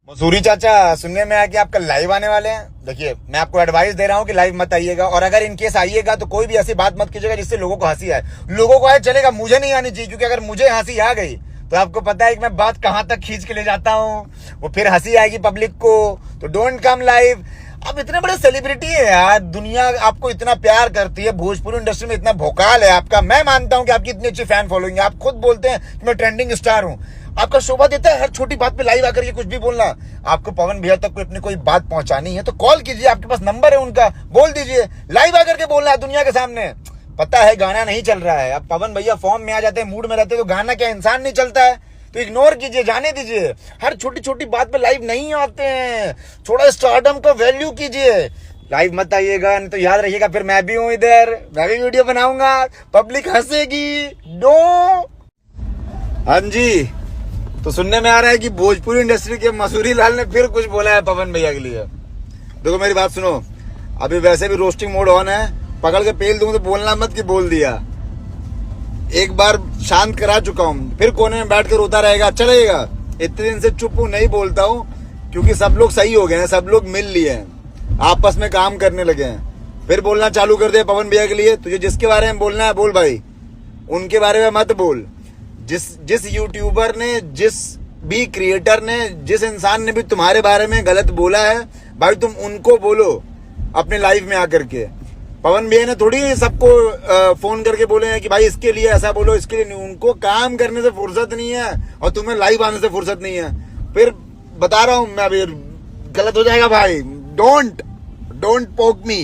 मसूरी चाचा, सुनने में आया कि आप कल लाइव आने वाले हैं। देखिए, मैं आपको एडवाइस दे रहा हूँ कि लाइव मत आइएगा, और अगर इन केस आइएगा तो कोई भी ऐसी बात मत कीजिएगा जिससे लोगों को हंसी आए। लोगों को आए चलेगा, मुझे नहीं आनी चाहिए, क्योंकि अगर मुझे हंसी आ गई तो आपको पता है कि मैं बात कहां तक खींच के ले जाता हूँ, वो फिर हंसी आएगी पब्लिक को। तो डोंट कम लाइव। आप इतने बड़े सेलिब्रिटी है यार, दुनिया आपको इतना प्यार करती है, भोजपुरी इंडस्ट्री में इतना भोकाल है आपका। मैं मानता हूं कि आपकी इतनी अच्छी फैन फॉलोइंग है, आप खुद बोलते हैं कि मैं ट्रेंडिंग स्टार हूं। आपका शोभा देता है हर छोटी बात पे लाइव आकर के कुछ भी बोलना। आपको पवन भैया तक अपनी कोई बात पहुंचानी है तो कॉल कीजिए, आपके पास नंबर है उनका, बोल दीजिए। लाइव आकर के बोलना है दुनिया के सामने। पता है गाना नहीं चल रहा है, अब पवन भैया फॉर्म में आ जाते हैं, मूड में रहते हैं, तो गाना क्या इंसान नहीं चलता है? तो इग्नोर कीजिए, जाने दीजिए। हर छोटी छोटी बात पे लाइव नहीं आते हैं, थोड़ा स्टारडम का वैल्यू कीजिए। लाइव मत आइएगा, नहीं तो याद रखिएगा फिर मैं भी हूं इधर, मैं भी वीडियो बनाऊंगा, पब्लिक हंसेगी। नो। हाँ जी, तो सुनने में आ रहा है कि भोजपुरी इंडस्ट्री के मसूरी लाल ने फिर कुछ बोला है पवन भैया के लिए। देखो मेरी बात सुनो, अभी वैसे भी रोस्टिंग मोड ऑन है, पकड़ के पेल दूंगा तो बोलना मत कि बोल दिया। एक बार शांत करा चुका हूँ, फिर कोने में बैठ कर रोता रहेगा, चलेगा। इतने दिन से चुप हूँ, नहीं बोलता हूँ, क्योंकि सब लोग सही हो गए हैं, सब लोग मिल लिए हैं, आपस में काम करने लगे हैं। फिर बोलना चालू कर दिया पवन भैया के लिए। तुझे जिसके बारे में बोलना है बोल भाई, उनके बारे में मत बोल। जिस यूट्यूबर ने, जिस भी क्रिएटर ने, जिस इंसान ने भी तुम्हारे बारे में गलत बोला है भाई, तुम उनको बोलो अपने लाइव में आकर के। पवन भैया ने थोड़ी सबको फोन करके बोले हैं कि भाई इसके लिए ऐसा बोलो, इसके लिए नहीं। उनको काम करने से फुर्सत नहीं है और तुम्हें लाइव आने से फुर्सत नहीं है। फिर बता रहा हूं मैं, अभी गलत हो जाएगा भाई। डोंट पोक मी।